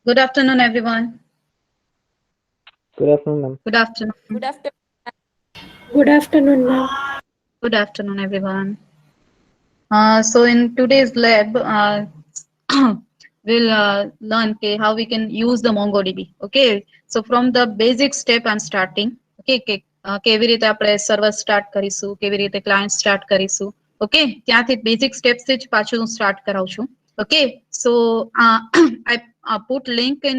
Good afternoon, everyone. Good afternoon, ma'am. Good afternoon. Good afternoon. Good afternoon, ma'am. Good afternoon, everyone. So in today's lab, we'll learn how we can use the MongoDB. Okay. So from the basic step, I'm starting. Okay. કેવી રીતે આપણે server start કરીશું, કેવી રીતે client start કરીશું. Okay, ત્યાંથી basic steps જ પાછું હું સ્ટાર્ટ કરાવું છું. Okay, so I put link in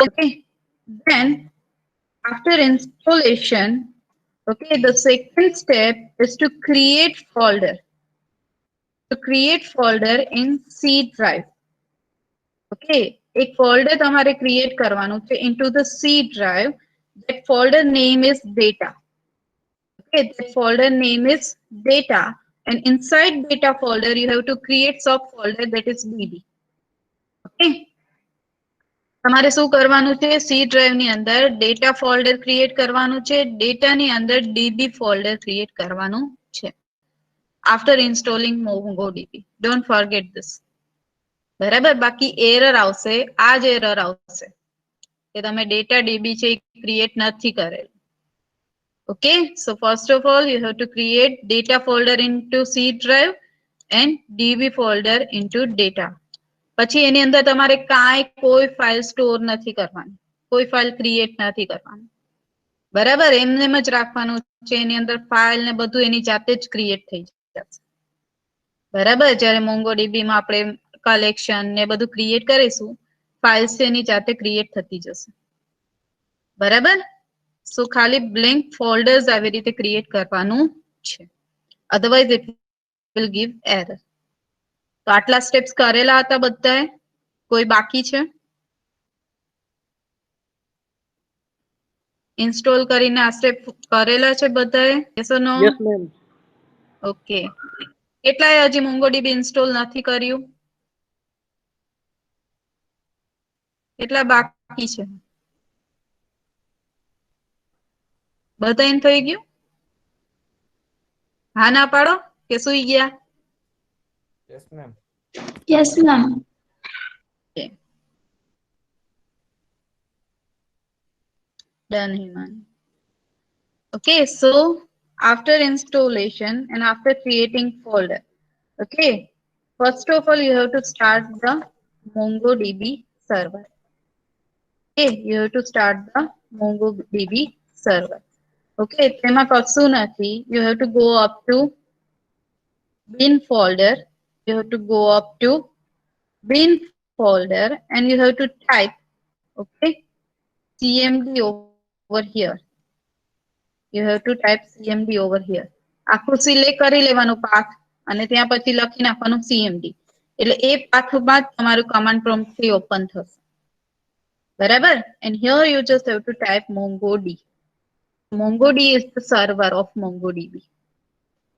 okay. Then after installation, okay, the second step is to create folder. To create folder in C drive. Okay, एक folder તમારે create કરવાનું છે into the C drive. That folder name is data. Okay, that folder name is data. And inside data folder, you have to create subfolder that is DB. Okay. તમારે શું કરવાનું છે? C drive ની અંદર data folder create કરવાનું છે, data ની અંદર DB folder create કરવાનું છે. After installing MongoDB. Don't forget this. બરાબર, બાકી એરર આવશે, આ જ એરર આવશે કે તમે ડેટા DB છે ક્રિએટ નથી કરેલ. Okay, so first of all, you have to create data folder into C drive and DB folder into data. પછી એની અંદર તમારે કાંઈ કોઈ ફાઇલ સ્ટોર નથી કરવાની, કોઈ ફાઇલ ક્રિએટ નથી કરવાની. બરાબર, એમને જ રાખવાનું છે. એની અંદર ફાઇલ ને બધું એની જાતે જ ક્રિએટ થઈ જશે. બરાબર, જ્યારે MongoDB માં આપણે કલેક્શન ને બધું ક્રિએટ કરીશું, ફાઇલ્સ એની જાતે ક્રિએટ થતી જશે. બરાબર, સો ખાલી બ્લેન્ક ફોલ્ડર્સ આવી રીતે ક્રિએટ કરવાનું છે, otherwise it will give error. તો આટલા સ્ટેપ્સ કરેલા હતા બધાએ? કોઈ બાકી છે? ઇન્સ્ટોલ કરીને આ સ્ટેપ કરેલા છે બધાએ? Yes or no? Yes, ma'am. Okay, કેટલાએ હજી MongoDB ઇન્સ્ટોલ નથી કર્યું? કેટલા બાકી છે? બધાને થઈ ગયું? હા ના પાડો કે સુઈ ગયા? Yes, ma'am. Yes, ma'am. Done, Himan. Okay, so after installation and after creating folder, okay, first of all you have to start the MongoDB server. Okay, you have to start the MongoDB server. Okay, તેમાં કશું નથી. You have to go up to bin folder. You have to go up to bin folder and you have to type, okay, cmd over here. You have to type cmd over here. આખું select કરી લેવાનું path અને ત્યાં પછી લખી નાખવાનું cmd. એટલે એ પાથમાં તમારું કમાન્ડ પ્રોમ્પ્ટ થી ઓપન થશે. બરાબર, and here you just have to type MongoD. MongoD is the server of MongoDB.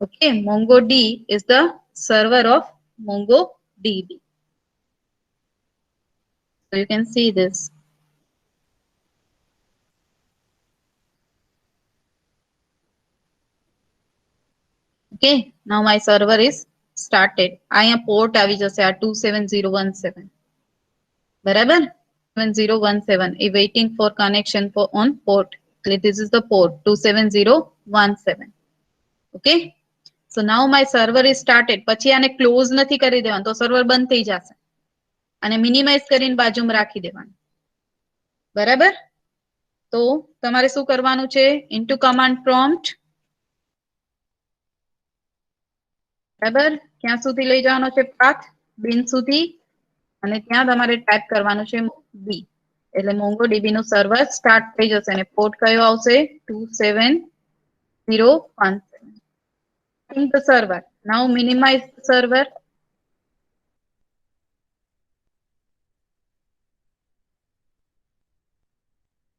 Okay, MongoD is the server of MongoDB. So you can see this. Okay, now my server is started. અહીંયા port આવી જશે આ 27017. બરાબર, 7017 is waiting for connection for on port. This is the port 27017. Okay, so now my server is started. પછી આને close નથી કરી દેવાનું તો સર્વર બંધ થઈ જશે અને મિનિમાઇઝ કરીને બાજુમાં રાખી દેવાનું. બરાબર, તો તમારે શું કરવાનું છે? Into command prompt. બરાબર, ક્યાં સુધી લઈ જવાનો છે પાથ? બિન સુધી, અને ત્યાં તમારે ટાઈપ કરવાનું છે બી. એટલે MongoDB નું સર્વર સ્ટાર્ટ થઈ જશે અને પોર્ટ કયો આવશે? 27017. The server. Now minimize the server.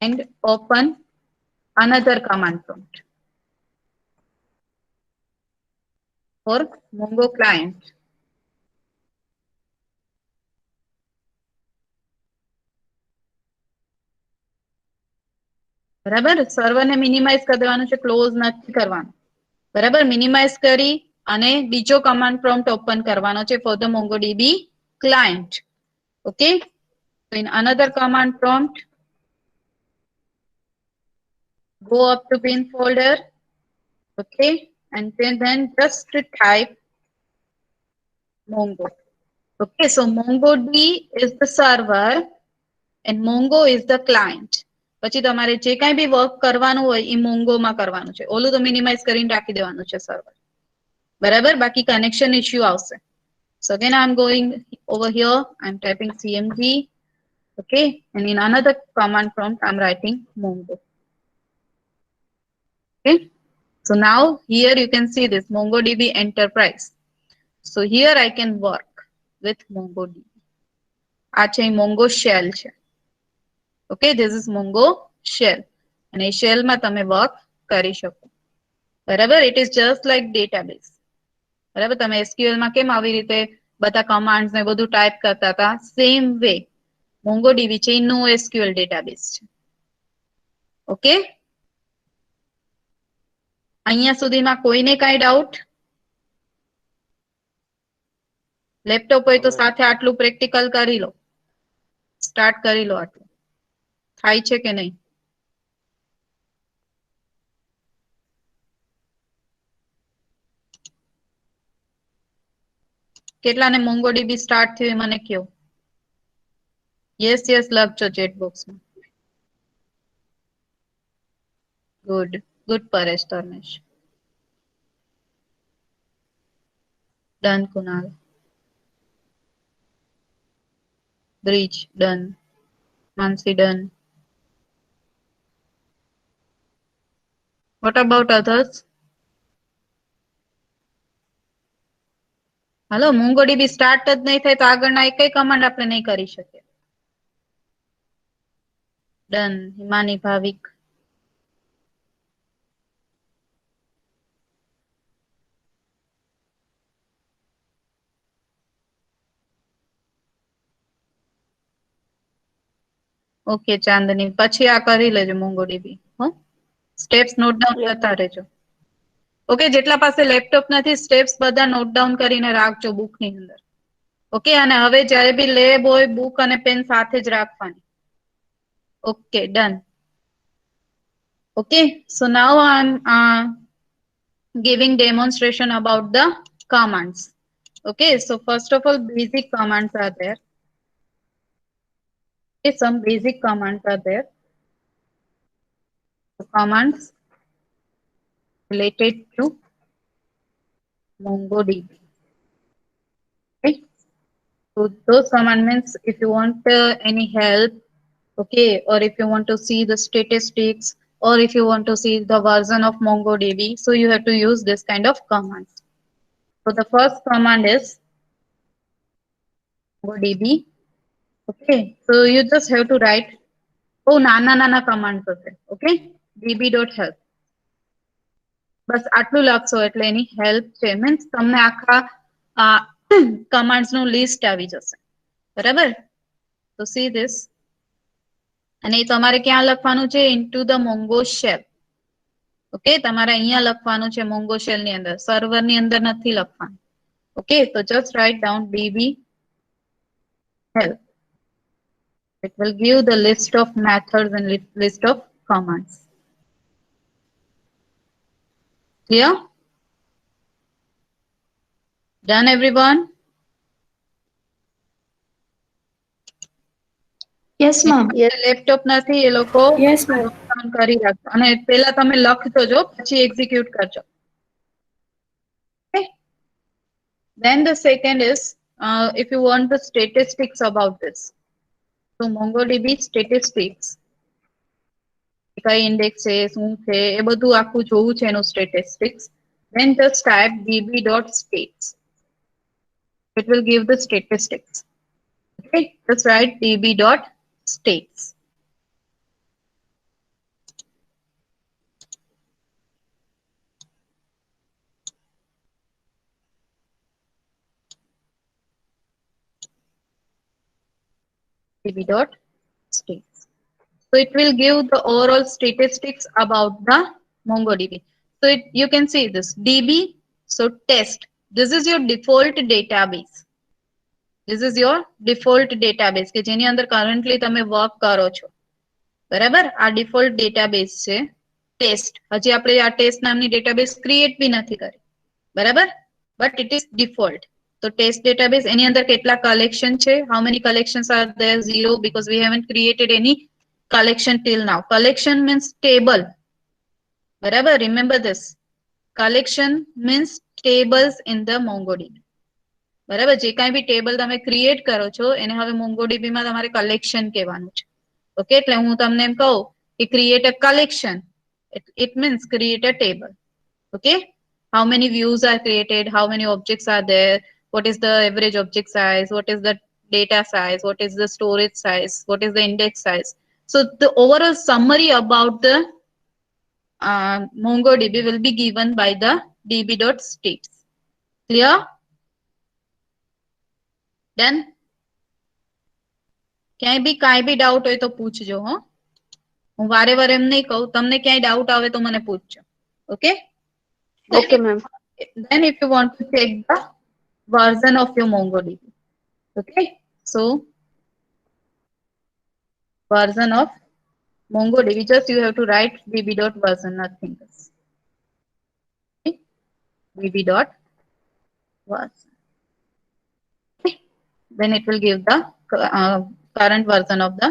And open another command prompt for Mongo client. બરાબર, સર્વરને મિનિમાઇઝ કરી દેવાનું છે, ક્લોઝ નથી કરવાનું. બરાબર, મિનિમાઇઝ કરી અને બીજો કમાન્ડ પ્રોમ્પ્ટ ઓપન કરવાનો છે for the MongoDB client. Okay. So in another command prompt, go up to bin folder. Okay. And then just type Mongo. Okay. So MongoDB is the server and Mongo is the client. પછી તમારે જે કાંઈ બી work કરવાનું હોય એ મોંગોમાં કરવાનું છે. ઓલું તો મિનિમાઇઝ કરીને રાખી દેવાનું છે સર્વર. બરાબર? બાકી કનેક્શન ઇશ્યુ આવશે. So again I'm going over here, I'm typing cmd. Okay, and in another command prompt I'm writing Mongo. Okay, so now here you can see this MongoDB Enterprise. So here I can work with MongoDB. આ છે Mongo shell છે. Okay, this is Mongo shell. And a shell માં તમે work કરી શકો. બરાબર? It is just like database. બરાબર? તમે SQL માં કેમ આવી રીતે બધા કમાન્ડ્સ ને બધું ટાઈપ કરતા હતા, સેમ વે MongoDB છે એ NoSQL database છે. ઓકે, અહીંયા સુધીમાં કોઈને કાંઈ ડાઉટ? લેપટોપ હોય તો સાથે આટલું પ્રેક્ટિકલ કરી લો, સ્ટાર્ટ કરી લો. આટલું થાય છે કે નહીં? કેટલાને MongoDB સ્ટાર્ટ થયું એ મને કહો. યસ યસ લખજો ચેટ બોક્સમાં. Good good Paresh Dharmesh. Done Kunal. Bridge done. Mansi done. What about others? Hello, MongoDB start જ નહીં થાય તો આગળના એકય કમાન્ડ આપણે નહીં કરી શકીએ. ડન. હિમાની ભાવિક. ઓકે ચાંદની, પછી આ કરી લેજો MongoDB. હો, સ્ટેપ્સ નોટ ડાઉન કરતા રહેજો. ઓકે, જેટલા પાસે લેપટોપ નથી સ્ટેપ્સ બધા નોટ ડાઉન કરીને રાખજો બુકની અંદર. ઓકે, અને હવે જ્યારે બી લેબ હોય બુક અને પેન સાથે જ રાખવાની. Okay, done. Okay, so now I'm giving demonstration about the commands. Okay, so first of all, basic commands are there. Okay, some basic commands are there. So commands related to MongoDB. Okay, so those commandments, if you want any help, okay, or if you want to see the statistics, or if you want to see the version of MongoDB, so you have to use this kind of commands. So the first command is MongoDB. Okay, so you just have to write, oh, nana commands hશે. Okay, db.help. બસ આટલું લખશો એટલે એની help છે. Means તમને આખા commands નું list આવી જશે. બરાબર? તો સી ધીસ. અને એ તમારે ક્યાં લખવાનું છે? Into the Mongo shell. Okay, તમારે અહીંયા લખવાનું છે મોંગો શેલ ની અંદર, સર્વર ની અંદર નથી લખવાનું. ઓકે, તો just write down db help. It will give the list of methods and list of commands. Clear? Done everyone? Yes, ma'am. Laptop નથી એ લોકો Yes, ma'am. કરી રાખજો અને પહેલા તમે લખજો જો પછી એક્ઝિક્યુટ કરજો. Okay, then the second is if you want the statistics about this, so MongoDB statistics, કઈ ઇન્ડેક્સ છે શું છે એ બધું આખું જોવું છે એનું statistics, then just type db.states. It will give the statistics. Okay, just write db.states. db.states. So it will give the overall statistics about the MongoDB. So you can see this DB, so test. This is your default database. This is your default database કે જેની અંદર currently તમે work કરો છો. બરાબર, આ default database છે. Test, હજી આપણે આ test નામની database create બી નથી કરી. બરાબર, but it is default. So test database એની અંદર કેટલા collection છે? How many collections are there? 0, because we haven't created any collection till now. Collection means table. બરાબર, remember this. Collection means tables in the MongoDB. બરાબર, જે કાંઈ બી table તમે create કરો છો એને હવે MongoDB માં તમારે કલેક્શન કહેવાનું છે. ઓકે, એટલે હું તમને એમ કહું કે create a collection, it means create a table. Okay, how many views are created, how many objects are there, what is the average object size, what is the data size, what is the storage size, what is the index size. So the overall summary about the MongoDB will be given by the db.states. Clear? Then ક્યાંય બી કાંઈ બી doubt હોય તો પૂછજો. હો, હું વારે વારે એમ નહીં કહું, તમને ક્યાંય ડાઉટ આવે તો મને પૂછજો. Okay? Okay, ma'am. Then if you want to check the version of your MongoDB. Okay, so version of MongoDB, just you have to write db.version, nothing else. Okay? db.version. Okay? Then it will give the current version of the,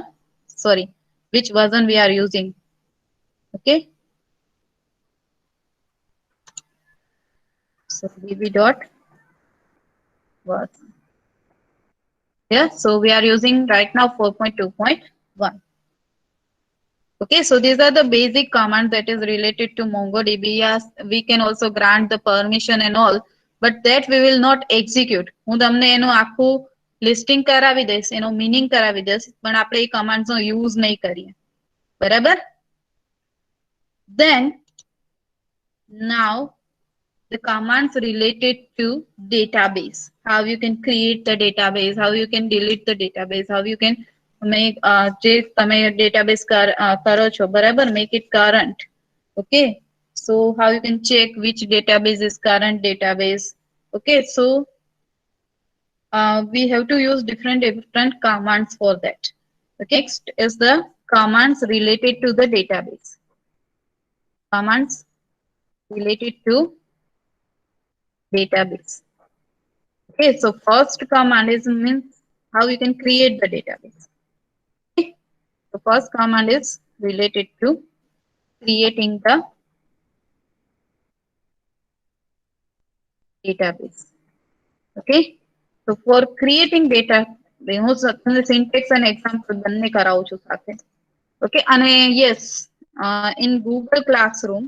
sorry, which version we are using. Okay, so db.version. Yeah, so we are using right now 4.2.1. Okay, so these are the basic commands that is related to MongoDB. Yes, we can also grant the permission and all, but that we will not execute. હું તમને એનું આખું listing કરાવી દઈશ, એનો meaning કરાવી દઈશ, પણ આપણે એ કમાન્ડ્સ નો યુઝ નહીં કરીએ. બરાબર? Then now the commands related to database, how you can create the database, how you can delete the database, how you can make જે તમે database કરો છો, બરાબર, make it current. Okay, so how you can check which database is current database. Okay, so we have to use different commands for that. Okay, next is the commands related to the database. Commands related to database. Okay, so first command is means how you can create the database. Okay, the first command is related to creating the database. Okay, so for creating data, હું syntax and example બંને કરાવું છું સાથે. Okay, અને yes, in Google Classroom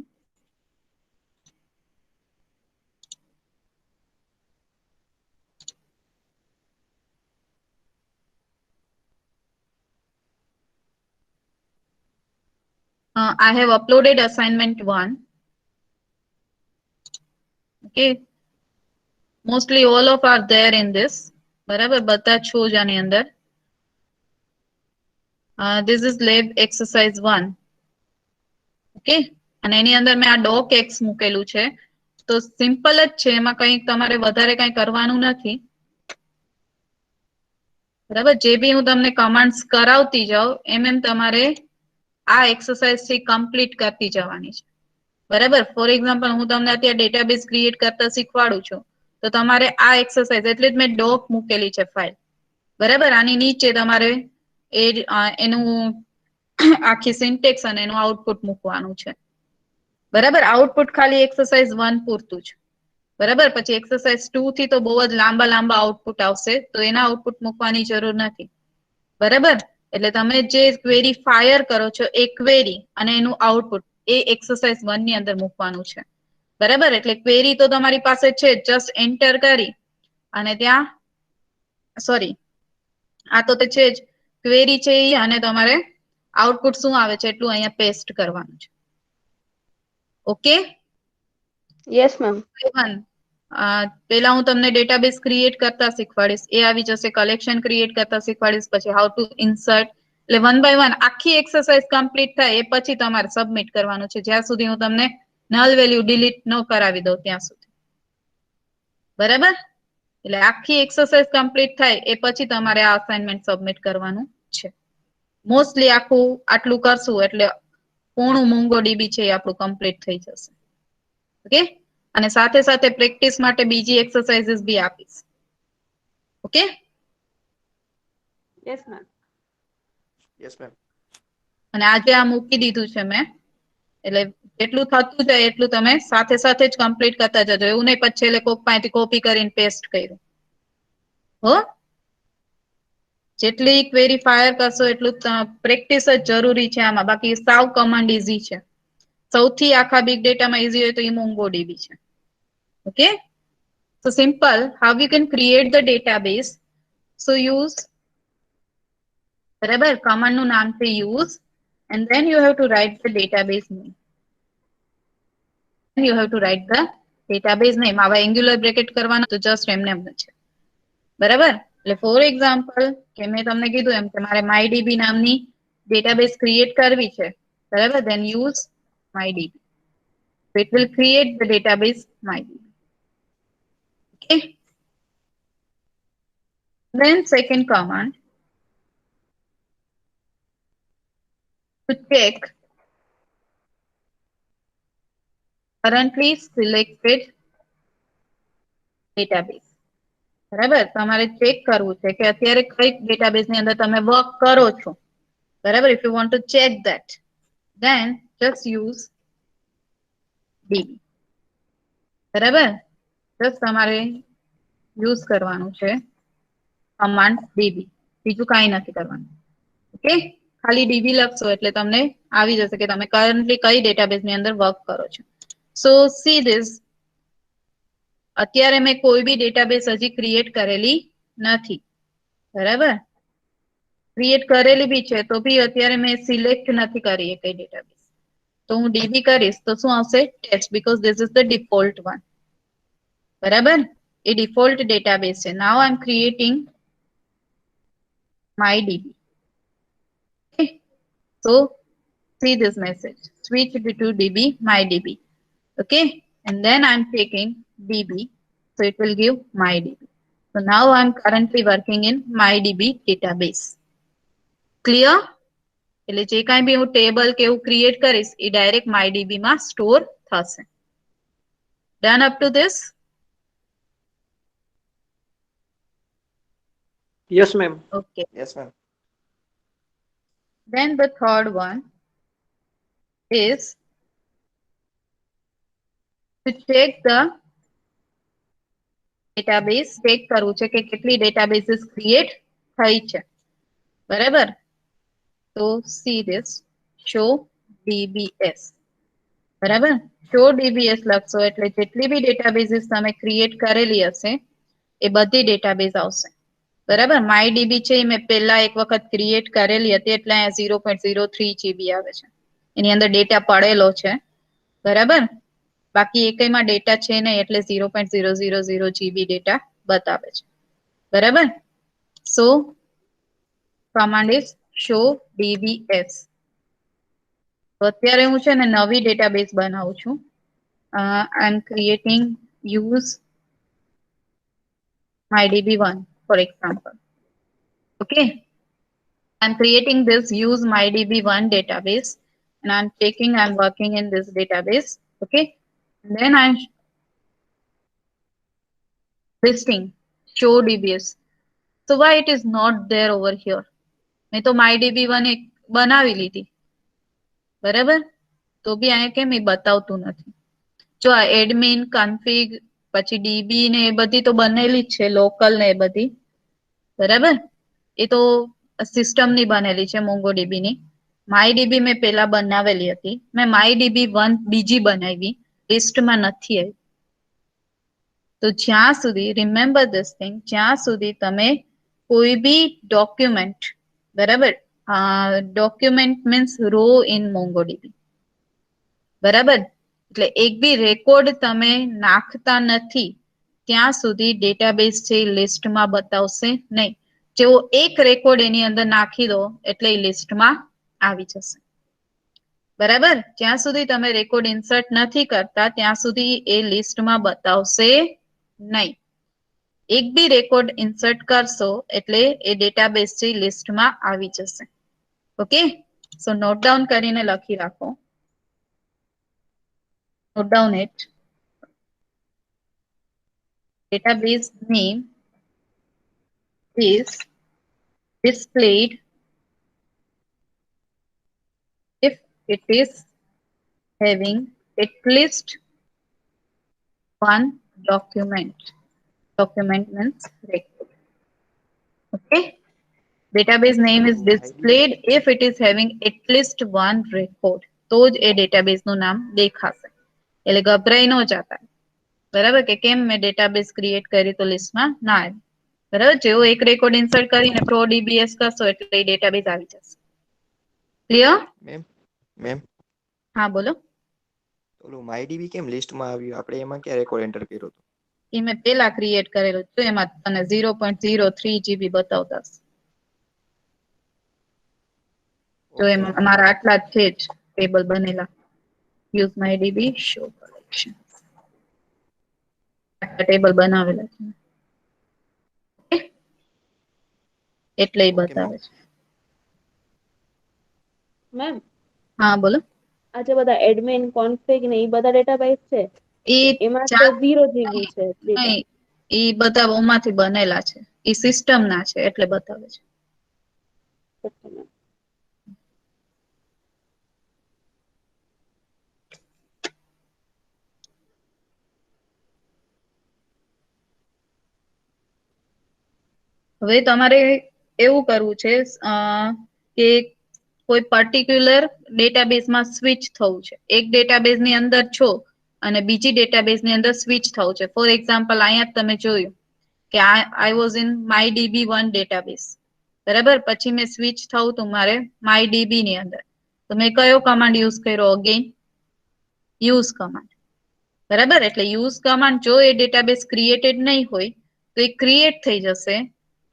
I have uploaded assignment 1. Okay, mostly all of are there in this. બરાબર, બધા છો જ આની અંદર. This is lab exercise 1. Okay, અને એની અંદર મેં આ docx મૂકેલું છે. તો સિમ્પલ જ છે, એમાં કંઈ તમારે વધારે કંઈ કરવાનું નથી. બરાબર, જે બી હું તમને કમાન્ડ્સ કરાવતી જાઉં એમ તમારે આ એક્સરસાઇઝ થી કમ્પ્લીટ કરતી જવાની છે. બરાબર, ફોર એક્ઝામ્પલ હું તમને અત્યારે ડેટાબેઝ ક્રિએટ કરતા શીખવાડું છું, તો તમારે આ એક્સરસાઇઝ, એટલે જ મેં ડોક મૂકેલી છે ફાઇલ. બરાબર, આની નીચે તમારે એનું આખી સિન્ટેક્સ અને એનું આઉટપુટ મૂકવાનું છે. બરાબર, આઉટપુટ ખાલી એક્સરસાઇઝ 1 પૂરતું છે. બરાબર, પછી એક્સરસાઇઝ 2 થી તો બહુ જ લાંબા લાંબા આઉટપુટ આવશે, તો એના આઉટપુટ મૂકવાની જરૂર નથી. બરાબર, એટલે તમે જે ક્વેરી ફાયર કરો છો એ ક્વેરી અને એનું આઉટપુટ એ એક્સરસાઇઝ 1 ની અંદર મૂકવાનું છે. બરાબર, એટલે ક્વેરી તો તમારી પાસે છે, જસ્ટ એન્ટર કરી અને ત્યાં, સોરી, આ તો છે જ ક્વેરી છે અને તમારે આઉટપુટ શું આવે છે એટલું અહીંયા પેસ્ટ કરવાનું છે. ઓકે? Yes, ma'am. પેલા હું તમને ડેટાબેઝ ક્રિએટ કરતા શીખવાડીશ, એ આવી જશે. કલેક્શન ક્રિએટ કરતા શીખવાડીશ, પછી હાઉ ટુ ઇન્સર્ટ, એટલે 1 by 1 આખી એક્સરસાઇઝ કમ્પ્લીટ થાય એ પછી તમારે સબમિટ કરવાનું છે, જ્યાં સુધી હું તમને નલ વેલ્યુ ડિલીટ ન કરાવી દઉં ત્યાં સુધી. બરાબર? એટલે આખી એક્સરસાઇઝ કમ્પ્લીટ થાય એ પછી તમારે આ અસાઇનમેન્ટ સબમિટ કરવાનું છે. મોસ્ટલી આખું આટલું કરશું એટલે પૂર્ણ મોંગોડીબી છે એ આપણું કમ્પ્લીટ થઈ જશે. ઓકે, અને સાથે સાથે પ્રેક્ટિસ માટે બીજી એક્સરસાઇઝીસ બી આપીશ. Okay, Yes, ma'am. Yes, ma'am. અને આજે આ મૂકી દીધું છે મેં, એટલે જેટલું થતું જાય એટલું તમે સાથે સાથે જ કમ્પ્લીટ કરતા જજો. એવું નહીં પછી છેલ્લે કોક પાસેથી કોપી કરીને પેસ્ટ કર્યું. હો, જેટલી ક્વેરી ફાયર કરશો એટલું પ્રેક્ટિસ જ જરૂરી છે આમાં. બાકી સાવ કમાન્ડ ઈઝી છે. સૌથી આખા બિગ ડેટામાં ઈઝી હોય તો એ મોંગોડીબી છે. Okay, so simple how we can create the database. So use, બરાબર, કમાન્ડ નું નામ છે use, and then you have to write the database name. You have to write the database name. આવા angular bracket કરવાના તો just એમને એમ છે. બરાબર, એટલે ફોર એક્ઝામ્પલ કે મેં તમને કીધું એમ કે મારે MyDB નામની ડેટાબેઝ ક્રિએટ કરવી છે. બરાબર, then use MyDB. So it will create the database MyDB. Okay. Then second command to check currently selected database. બરાબર, તમારે ચેક કરવું છે કે અત્યારે કઈ ડેટાબેઝ ની અંદર તમે વર્ક કરો છો. બરાબર, if you want to check that, then just use DB. બરાબર, just તમારે યુઝ કરવાનું છે કમાન્ડ DB, બીજું કાંઈ નથી કરવાનું. ઓકે, ખાલી DB લખશો એટલે તમને આવી જશે કે તમે કરન્ટલી કઈ ડેટાબેઝ ની અંદર વર્ક કરો છો. સો સી ધીસ, અત્યારે મેં કોઈ બી ડેટાબેઝ હજી ક્રિએટ કરેલી નથી. બરાબર, ક્રિએટ કરેલી બી છે તો બી અત્યારે મેં સિલેક્ટ નથી કરી એ કઈ ડેટાબેઝ. તો હું ડીબી કરીશ તો શું આવશે? Test, because this is the default one. બરાબર, એ ડિફોલ્ટ ડેટાબેઝ છે. Now I am creating MyDB. Okay, so see this message, switch to DB MyDB. Okay, and then I'm taking DB, so it will give MyDB. So now I'm currently working in MyDB database. Clear? એટલે જે કાંઈ બી હું table કે એવું create કરીશ એ direct MyDB માં store થશે. Done up to this? Yes, ma'am. Okay. Yes, ma'am. Then the third one is to check the database. Check કરવું છે કે કેટલી ડેટાબેઝીસ ક્રિએટ થઈ છે. બરાબર, તો see this, show DBS. બરાબર, show DBS લખશો એટલે જેટલી બી ડેટાબેઝીસ તમે ક્રિએટ કરેલી હશે એ બધી ડેટાબેઝ આવશે. બરાબર, MyDB છે એ મેં પહેલા એક વખત ક્રિએટ કરેલી હતી એટલે અહીંયા 0.03 GB આવે છે. એની અંદર ડેટા પડેલો છે. બરાબર, બાકી એકમાં ડેટા છે નહીં એટલે 0.000 GB ડેટા બતાવે છે. બરાબર, સો કમાન્ડ ઇઝ show DBS. તો અત્યારે હું છે ને નવી ડેટાબેઝ બનાવું છું. આઈ am creating use MyDB1 for example. Okay, I'm creating this use MyDB1 database and I'm checking, I'm working in this database. Okay, and then I'm listing show DBS. So why it is not there over here? મેં તો MyDB1 એક બનાવી લીધી. બરાબર, તો બી અહીંયા કેમ એ બતાવતું નથી? જો આ એડમિન કન્ફિગ પછી ડીબી ને એ બધી તો બનેલી જ છે, લોકલ ને એ બધી. બરાબર, એ તો સિસ્ટમ ની બનેલી છે મોંગોડીબી ની. MyDB મેં પેલા બનાવેલી હતી. મેં MyDB1 બીજી બનાવી, લિસ્ટમાં નથી આવી. તો જ્યાં સુધી, રિમેમ્બર ધીસ થિંગ, જ્યાં સુધી તમે કોઈ બી ડોક્યુમેન્ટ, બરાબર, document means row in MongoDB. બરાબર, એટલે એક બી રેકોર્ડ તમે નાખતા નથી ત્યાં સુધી ડેટાબેઝ છે લિસ્ટમાં બતાવશે નહીં. જેવો એક રેકોર્ડ એની અંદર નાખી દો એટલે એ લિસ્ટમાં આવી જશે. બરાબર, જ્યાં સુધી તમે રેકોર્ડ ઇન્સર્ટ નથી કરતા ત્યાં સુધી એ લિસ્ટમાં બતાવશે નહીં. એક બી રેકોર્ડ ઇન્સર્ટ કરશો એટલે એ ડેટાબેઝ થી લિસ્ટમાં આવી જશે. ઓકે, સો નોટ ડાઉન કરીને લખી રાખો. Note down it. Database name is displayed if it is having at least one document. Document means record. Okay. Database name is displayed if it is having at least one record. તો જ એ database નું નામ દેખાશે. એટલે ગભરાઈ ન જતા. બરાબર કે કેમ મેં ડેટાબેઝ ક્રિએટ કરી તો લિસ્ટમાં ના આવી. બરાબર, જેવો એક રેકોર્ડ ઇન્સર્ટ કરીને પ્રો ડીબીએસ કરશો એટલે એ ડેટાબેઝ આવી જશે. ક્લિયર? મેમ હા બોલો. ઓલું MyDB કેમ લિસ્ટમાં આવ્યું? આપણે એમાં ક્યાં રેકોર્ડ એન્ટર કર્યો હતો? એ મેં પેલા ક્રિએટ કરેલું છે, એમાં તને 0.03 GB બતાવતા હશે. જો એમાં અમારા આટલા જ છે જ ટેબલ બનેલા. Use MyDB show collection. આટલા ટેબલ બનાવેલા છે એટલે એ બતાવે છે. મેમ હા બોલો. આ જે બધા એડમિન કોન્ફિગ ને એ બધા ડેટાબેઝ છે એ એમાં તો 0 GB છે ડેટા. નહીં, એ બધા ઓમાંથી બનેલા છે. એ સિસ્ટમ ના છે એટલે બતાવે છે. હવે તમારે એવું કરવું છે કે કોઈ પર્ટિક્યુલર ડેટાબેઝમાં સ્વિચ થવું છે. એક ડેટાબેઝ ની અંદર છો અને બીજી ડેટાબેઝ ની અંદર સ્વિચ થવું છે. ફોર એક્ઝામ્પલ અહીંયા તમે જોયું કે I was in MyDB1 database. બરાબર, પછી મેં સ્વિચ થવું તું મારે MyDB ની અંદર. તો મેં કયો કમાન્ડ યુઝ કર્યો? Again use command. બરાબર, એટલે યુઝ કમાન્ડ જો એ ડેટાબેઝ ક્રિએટેડ નહીં હોય તો એ ક્રિએટ થઈ જશે,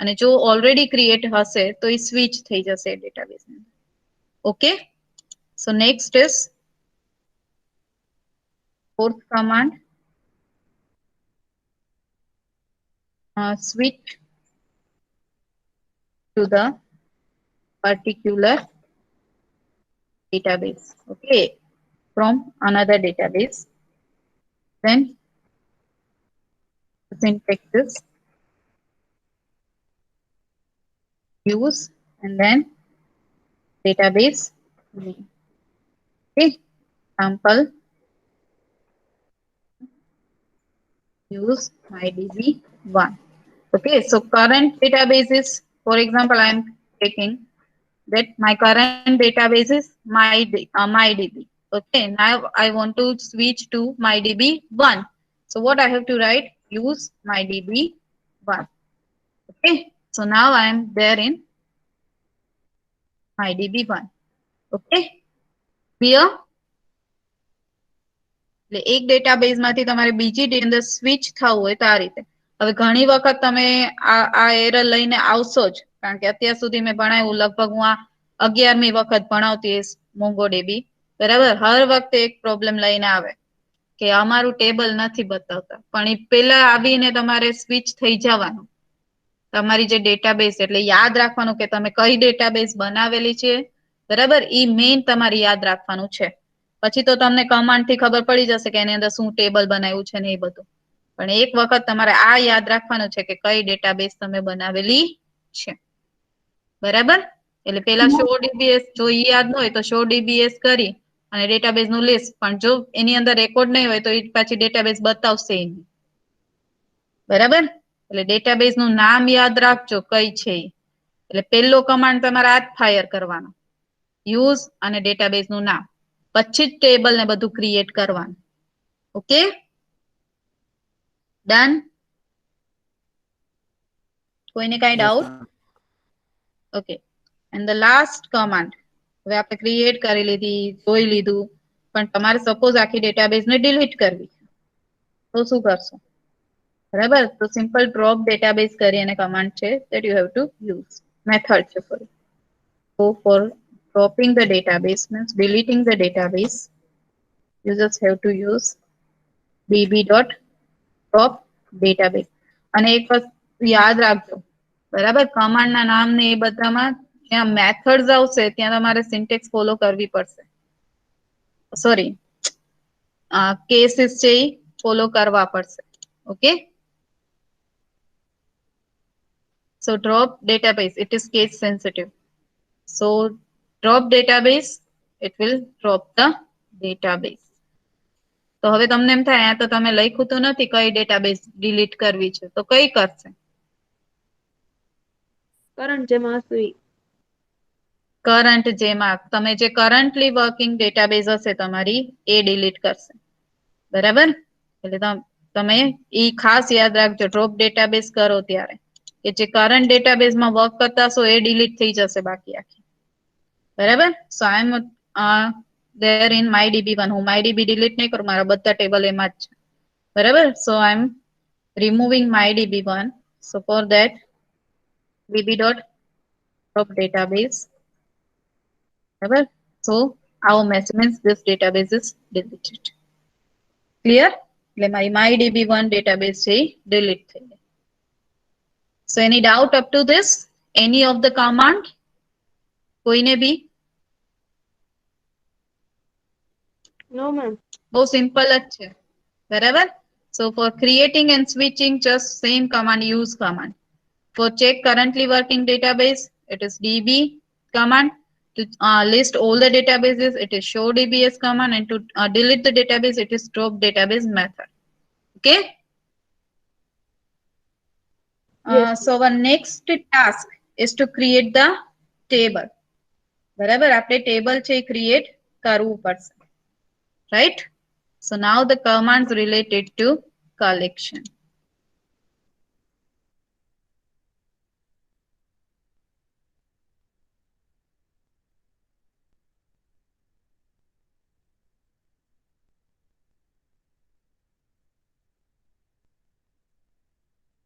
અને જો ઓલરેડી ક્રિએટ હશે તો એ સ્વિચ થઈ જશે ડેટાબેઝ ની અંદર. Okay, so next is fourth command, switch to the particular database, okay, from another database. Then the syntax is use and then database name. Okay, example, use MyDB1. Okay, so current database is, for example, I am taking that my current database is MyDB. Okay, now I want to switch to MyDB1. So what I have to write? Use MyDB1. Okay, so now I am there in MyDB1. Okay, clear? એટલે એક database માંથી તમારે બીજી અંદર switch થવું હોય તો આ રીતે. હવે ઘણી વખત તમે આ એરર લઈને આવશો જ, કારણ કે અત્યાર સુધી મેં ભણાવ્યું, લગભગ હું આ 11મી વખત ભણાવતી MongoDB. બરાબર, હર વખતે એક પ્રોબ્લેમ લઈને આવે કે અમારું ટેબલ નથી બતાવતા, પણ એ પેલા આવીને તમારે સ્વિચ થઈ જવાનું. તમારી જે ડેટાબેઝ, એટલે યાદ રાખવાનું કે તમે કઈ ડેટાબેઝ બનાવેલી છે. બરાબર, ઈ મેઇન તમારે યાદ રાખવાનું છે. પછી તો તમને કમાન્ડ થી ખબર પડી જશે કે એની અંદર શું ટેબલ બનાવ્યું છે ને એ બધું. પણ એક વખત તમારે આ યાદ રાખવાનું છે કે કઈ ડેટાબેઝ તમે બનાવેલી છે. બરાબર, એટલે પેલા શો ડીબીએસ જો ઈ યાદ ન હોય તો શો ડીબીએસ કરી અને ડેટાબેઝ નું લિસ્ટ, પણ જો એની અંદર રેકોર્ડ નહીં હોય તો એ પાછી ડેટાબેઝ બતાવશે નહીં. બરાબર, એટલે ડેટાબેઝ નું નામ યાદ રાખજો કઈ છે. એટલે પહેલો કમાન્ડ તમારે આ જ ફાયર કરવાનો, યુઝ અને ડેટાબેઝ નું નામ, પછી જ ટેબલ ને બધું ક્રિએટ કરવાનું. Okay, done? કોઈને કઈ doubt? Okay, and the last command. હવે આપણે ક્રિએટ કરી લીધી, જોઈ લીધું, પણ તમારે સપોઝ આખી ડેટાબેઝ ને ડિલીટ કરવી તો શું કરશો? બરાબર, તો સિમ્પલ ડ્રોપ ડેટાબેઝ કરી અને કમાન્ડ છે that you have to use, method છે sorry. So for dropping the database means deleting the database, you just have to use db.drop database. અને એક વસ્તુ યાદ રાખજો, બરાબર, કમાન્ડ ના નામ ને એ બધામાં જ્યાં મેથડ્સ આવશે ત્યાં તમારે સિન્ટેક્સ ફોલો કરવી પડશે. સોરી, કેસીસ છે એ ફોલો કરવા પડશે. Okay, so drop database, it is case sensitive, so drop database, it will drop the database. તો હવે તમને એમ થાય આ તો તમે લખ્યું તો નથી કઈ ડેટાબેઝ ડિલીટ કરવી છે, તો કઈ કરશે? કરંટ જેમાં હશે ઈ. કરંટ જેમાં તમે જે કરન્ટલી વર્કિંગ ડેટાબેઝ હશે તમારી એ ડિલીટ કરશે, બરાબર. એટલે તમે ઈ ખાસ યાદ રાખજો ડ્રોપ ડેટાબેઝ કરો ત્યારે કે જે કરંટ ડેટાબેઝમાં વર્ક કરતા હશો એ ડિલીટ થઈ જશે બાકી આખી, બરાબર. સો આઈ એમ there in MyDB1, હું MyDB ડિલીટ નહીં કરું, મારા બધા ટેબલ એમાં જ છે, બરાબર. સો આઈ એમ removing MyDB1, so for that db.drop database, બરાબર. so our message means this database is deleted. clear? એટલે મારી MyDB1 database છે delete થઈ ગઈ. so any doubt up to this, any of the command, કોઈને બી? નો મેમ. બહુ સિમ્પલ જ છે, બરાબર. so for creating and switching, just same command, use command. for check currently working database, it is db command. To list all the databases, it is show dbs command, and to delete the database, it is drop database method. Okay. Yes. So our next task is to create the table. બરાબર, આપણે table છે create કરવું પડશે, right? So now the commands related to collection.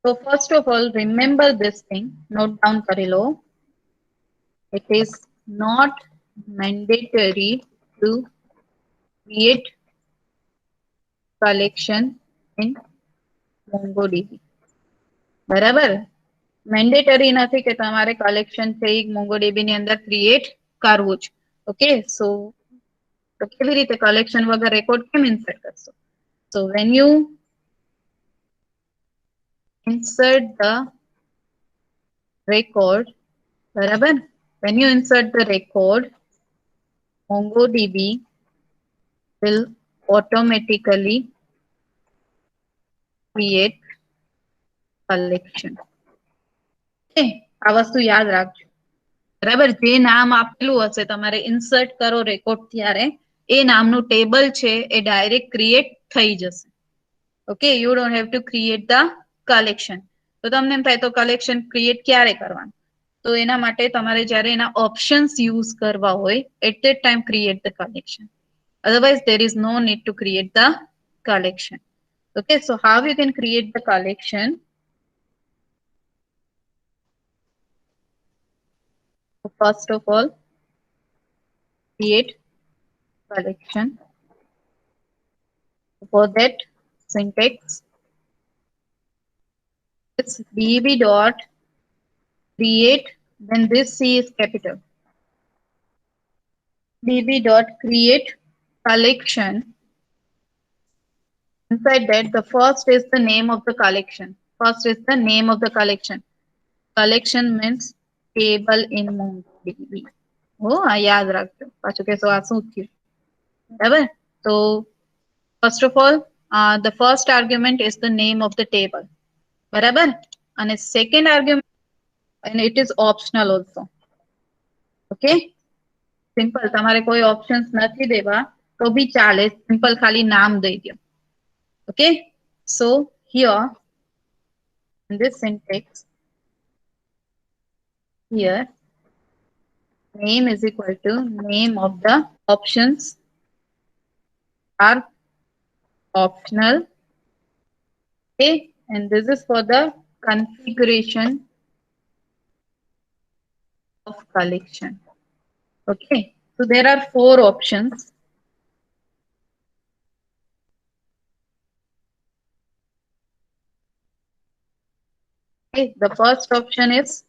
So first of all, remember this thing, note down કરી લો. It is not mandatory to create collection in MongoDB. બરાબર, mandatory નથી કે તમારે કલેક્શન છે એ MongoDB ની અંદર ક્રિએટ કરવું જ. ઓકે, સો તો કેવી રીતે કલેક્શન વગર રેકોર્ડ કેમ ઇન્સર્ટ કરશો? So when you insert the record, બરાબર, when you insert the record, MongoDB will automatically create collection. Okay, આ વસ્તુ યાદ રાખજો, બરાબર. જે નામ આપેલું હશે તમારે ઇન્સર્ટ કરો રેકોર્ડ ત્યારે એ નામનું ટેબલ છે એ ડાયરેક્ટ ક્રિએટ થઈ જશે. Okay, you don't have to create the collection. તો તમને એમ થાય તો કલેક્શન ક્રિએટ ક્યારે કરવાનું? તો એના માટે તમારે જ્યારે એના ઓપ્શન્સ યુઝ કરવા હોય at that time create the collection, otherwise there is no need to create the collection. Okay, so how you can create the collection? First of all, create collection. For that, syntax is db dot create, then this C is capital, db dot create collection. Inside that, the first is the name of the collection. First is the name of the collection. Collection means table in MongoDB. Oh, યાદ રાખજો, પાછું કહેશો આ શું થયું, બરાબર. So first of all, the first argument is the name of the table, બરાબર. અને second argument, and it is optional also. Okay, simple, તમારે કોઈ options નથી દેવા તો બી ચાલે, simple ખાલી નામ દઈ દો. Okay, so here in this syntax, here name is equal to name of the options are optional. Okay, and this is for the configuration of collection. Okay, so there are 4 options. Okay, the first option is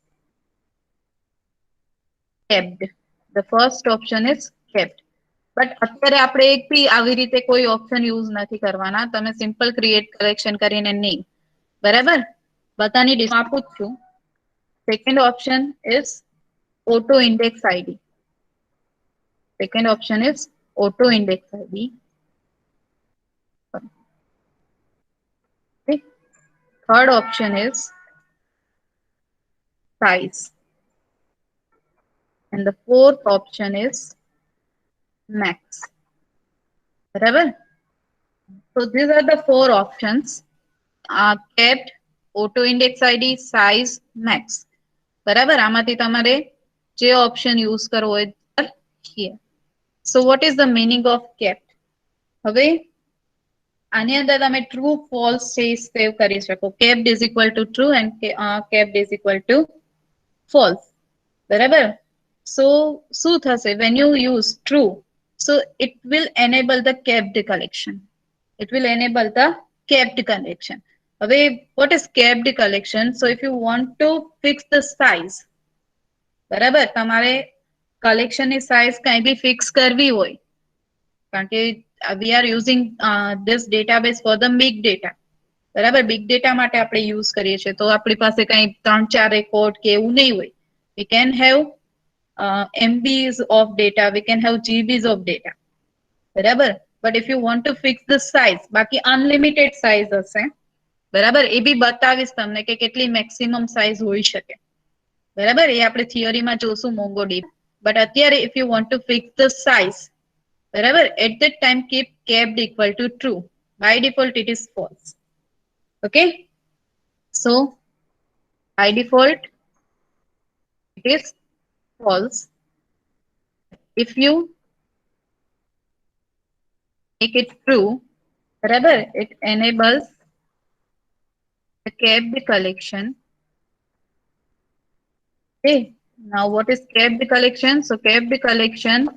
kept. The first option is kept. But અત્યારે આપણે એક બી આવી રીતે કોઈ option use નથી કરવાના. તમે simple create collection કરીને નહીં. બરાબર? બધાની ડિસ્ક આપું જ છું. Second option is auto index id. Second option is auto index id. Okay. Third option is size. And the fourth option is max. Barabar? So these are the four options. Kept, auto index id, size, max. બરાબર? આમાંથી તમારે જે option use કરવો હોય here. So what is the meaning of kept? હવે આની અંદર તમે ટ્રુ ફોલ્સ સેવ કરી શકો. kept is equal to true and kept is equal to false. બરાબર? So શું થશે? when you use true, so it will enable the kept collection. It will enable the kept collection. હવે what is kept collection? So if you want to fix the size, બરાબર, તમારે collection ની size કઈ બી fix કરવી હોય, કારણ કે we are using this database for the big data. બરાબર? big data માટે આપણે use કરીએ છીએ. તો આપણી પાસે કઈ 3-4 રેકોર્ડ કે એવું નહીં હોય. We can have MBs of data, we can have GBs of data. બરાબર? But if you want to fix the size, બાકી unlimited size હશે. બરાબર? એ બી બતાવીશ તમને કે કેટલી maximum size હોઈ શકે. બરાબર? એ આપણે થિયરીમાં જોશું MongoDB. But અત્યારે if you want to fix the size, બરાબર, at that time keep kept equal to true. By default it is false. Okay? So by default it is false. If you make it true, barabar, it enables the kept collection. Okay, now what is kept collection? So kept collection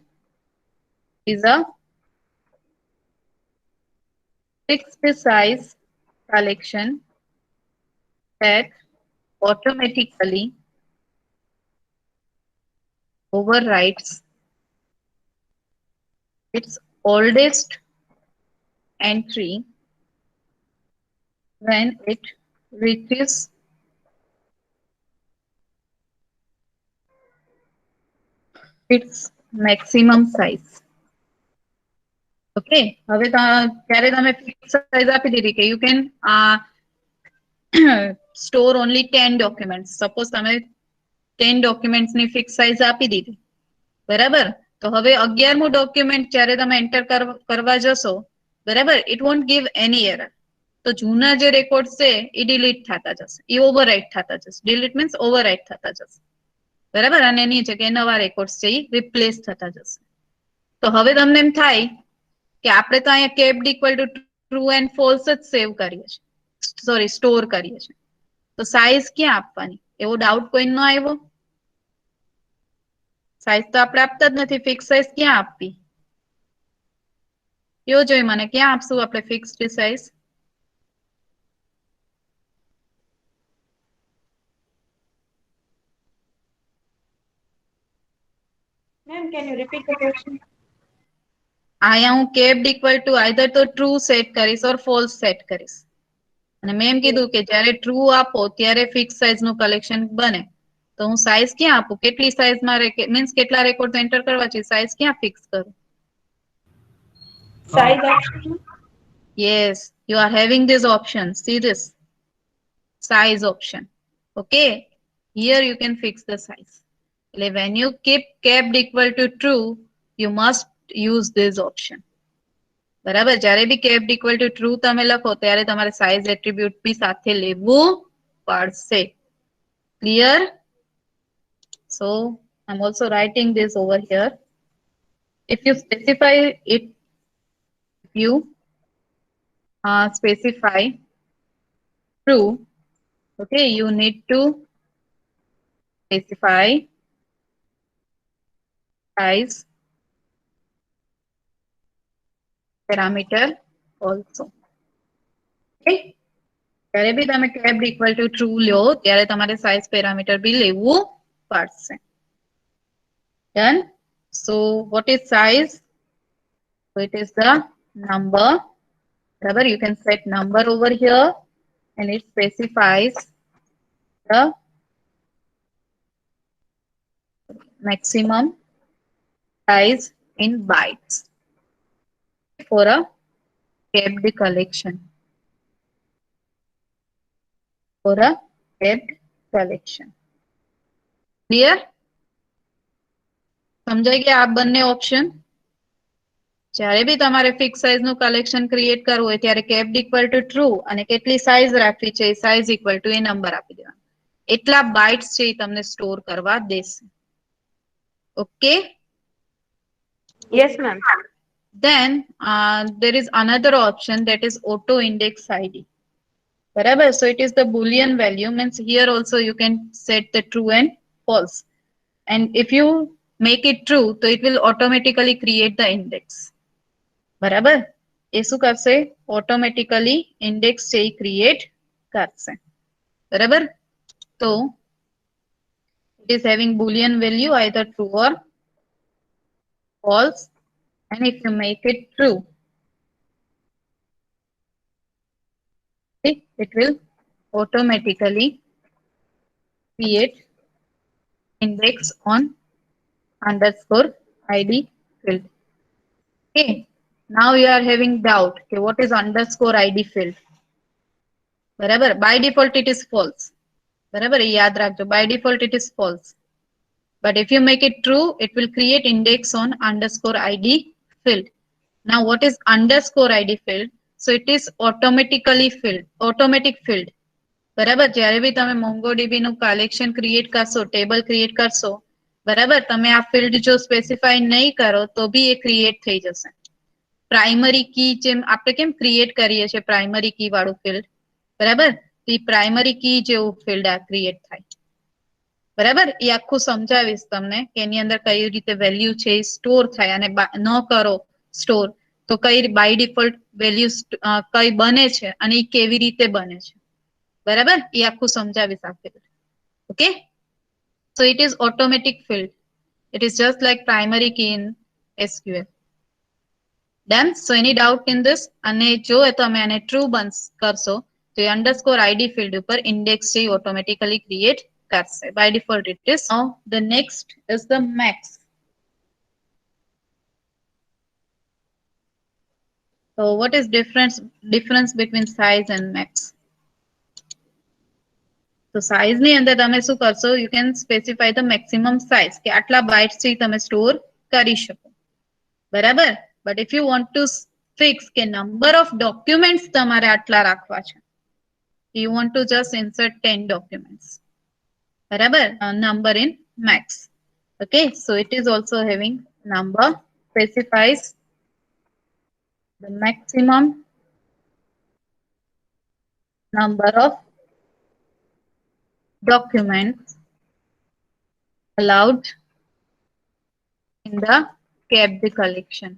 is a fixed size collection that automatically overwrites its oldest entry when it reaches its maximum size. Okay, હવે ત્યારે તમે fixed size આપી દીધી કે you can store only 10 documents. Suppose તમે 10 documents ની fixed size આપી દીધી. બરાબર? તો હવે 11મું document જ્યારે તમે enter કરવા જશો, બરાબર, it won't give any error. તો જૂના જે રેકોર્ડ છે એ delete થતા જશે, એ overwrite થતા જશે. delete means overwrite થતા જશે. બરાબર? અને એની જગ્યાએ નવા રેકોર્ડ્સ છે એ replace થતા જશે. તો હવે તમને એમ થાય કે આપણે તો અહીંયા kept equal to true and false જ સેવ કરીએ છીએ, સોરી સ્ટોર કરીએ છીએ. તો સાઈઝ ક્યાં આપવાની? એવો ડાઉટ કોઈ ન આવ્યો? સાઈઝ તો આપણે આપતા જ નથી. ફિક્સ સાઈઝ ક્યાં આપવી? કયો જોઈ મને, ક્યાં આપશું આપણે fixed size? Ma'am, can you repeat the question? અહીંયા હું kept equal to either તો true સેટ કરીશ or false સેટ કરીશ. અને મેમ કીધું કે જ્યારે ટ્રુ આપો ત્યારે ફિક્સ સાઈઝ નું કલેક્શન બને. તો હું સાઈઝ ક્યાં આપું? કેટલી સાઈઝમાં મીન્સ કેટલા રેકોર્ડ એન્ટર કરવા છે, સાઈઝ ક્યાં ફિક્સ કરું? Size option? Yes, you are having this option. See this size option. Okay, here you can fix the size. When you keep kept equal to true, you must use this option. બરાબર? જ્યારે બી kept equal to true તમે લખો ત્યારે તમારે size attribute બી સાથે લેવું પડશે. Clear? So I'm also writing this over here. If you specify it, if you specify true, okay, you need to specify size parameter also. Okay, ત્યારે બી તમે કેપ્ડ equal to true લો ત્યારે તમારે સાઇઝ પેરામીટર બી લેવું પડશે. Done. So what is size? So it is the number. Whatever you can set number over here and it specifies the maximum size in bytes for a kept collection. For a kept collection. Clear? સમજાઈ ગયા આ બંને option? જ્યારે બી તમારે fix size નું collection create કરવું હોય ત્યારે કેપ્ડ ઇક્વલ ટુ ટ્રુ અને કેટલી સાઇઝ રાખવી છે એ સાઇઝ ઇક્વલ ટુ એ નંબર આપી દેવાનો. એટલા બાઇટ્સ છે એ તમને સ્ટોર કરવા દેશે. Okay? Yes, ma'am. Then there is another option that is auto index ID. Barabar? So it is the Boolean value, means here also you can set the true and false. And if you make it true, so it will automatically create the index. બરાબર? એ શું કરશે? Automatically index છે એ create કરશે. બરાબર? તો it is having Boolean value either true or false. And if you make it true, it will automatically create index on underscore ID field. Okay. Now you are having doubt. Okay, what is underscore ID field? બરાબર? By default it is false. બરાબર? એ યાદ રાખજો. By default it is false. But if you make it true, it will create index on underscore ID field. Now what is underscore ID field? So it is automatically filled, automatic field. બરાબર? જ્યારે બી તમે MongoDB નું collection create કરશો, table create કરશો, બરાબર? તમે આ field જો સ્પેસિફાઈ નહીં કરો તો બી એ ક્રિએટ થઈ જશે. પ્રાઇમરી કી જેમ આપણે કેમ ક્રિએટ કરીએ છીએ પ્રાઇમરી કી વાળું ફિલ્ડ, બરાબર? એ પ્રાઇમરી કી જેવું ફિલ્ડ આ ક્રિએટ થાય. બરાબર? એ આખું સમજાવીશ તમને કે એની અંદર કઈ રીતે વેલ્યુ છે એ સ્ટોર થાય અને ન કરો સ્ટોર તો કઈ બાય ડિફોલ્ટ વેલ્યુ કઈ બને છે અને એ કેવી રીતે બને છે. બરાબર? એ આખું સમજાવીશ આ field. Okay? So it is automatic field. It is just like primary key in SQL. Done? So any doubt in this? અને જો તમે આને true કરશો તો એ underscore ID field ઉપર index છે automatically create કરશે. By default it is. Now the next is the max. So what is difference between size and max? So size ની અંદર તમે શું કરશો? You can specify the maximum size કે આટલા bytes થી તમે store કરી શકો. બરાબર? But if you want to fix કે number of documents તમારે આટલા રાખવા છે. You want to just insert 10 documents. બરાબર? Number in max. Okay, so it is also having number specifies the maximum number of documents allowed in the kept collection.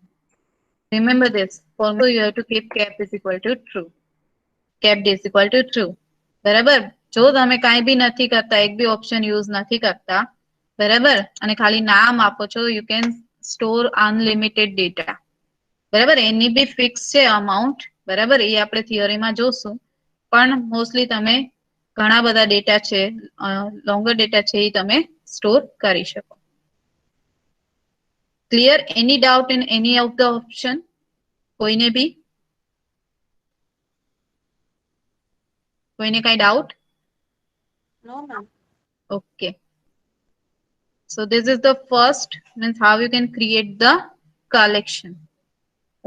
Remember this. Formula you have to keep kept is equal to true. Kept is equal to true. બરાબર? જો તમે કાંઈ બી નથી કરતા, એક બી option use નથી કરતા, બરાબર? અને ખાલી નામ આપો છો, you can store unlimited data. બરાબર? એની બી ફિક્સ છે અમાઉન્ટ, બરાબર? એ આપણે થિયરીમાં જોશું. પણ મોસ્ટલી તમે ઘણા બધા ડેટા છે, લોંગર ડેટા છે એ તમે સ્ટોર કરી શકો. Clear? Any doubt in any of the option? કોઈને બી? કોઈને કઈ doubt? No, ma'am. Okay. So this is the first, means how you can create the collection.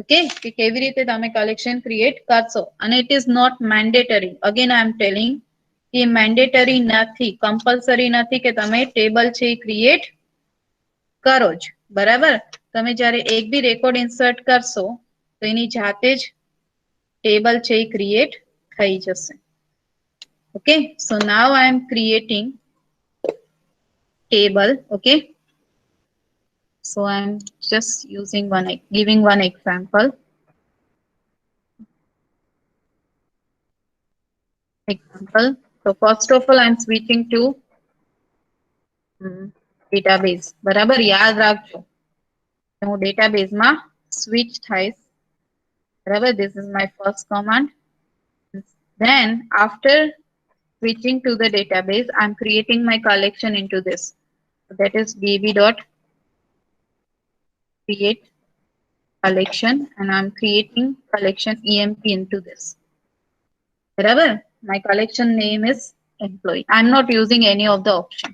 Okay, કે કેવી રીતે તમે collection create કરશો. અને it is not mandatory. Again I am telling કે mandatory નથી, compulsory નથી કે તમે table છે એ create કરો જ. બરાબર? તમે જ્યારે એક બી રેકોર્ડ ઇન્સર્ટ કરશો તો એની જાતે જ ટેબલ છે એ ક્રિએટ થઈ જશે. Okay, so now I am creating table. Okay, so I am just using giving one example. example. So first of all, I'm switching to database. બરાબર યાદ રાખજો હું database માં switch થાય. બરાબર, this is my first command. Then after switching to the database, I'm creating my collection into this. So that is db dot create collection, and I'm creating collection emp into this. Barabar, my collection name is employee. I'm not using any of the option.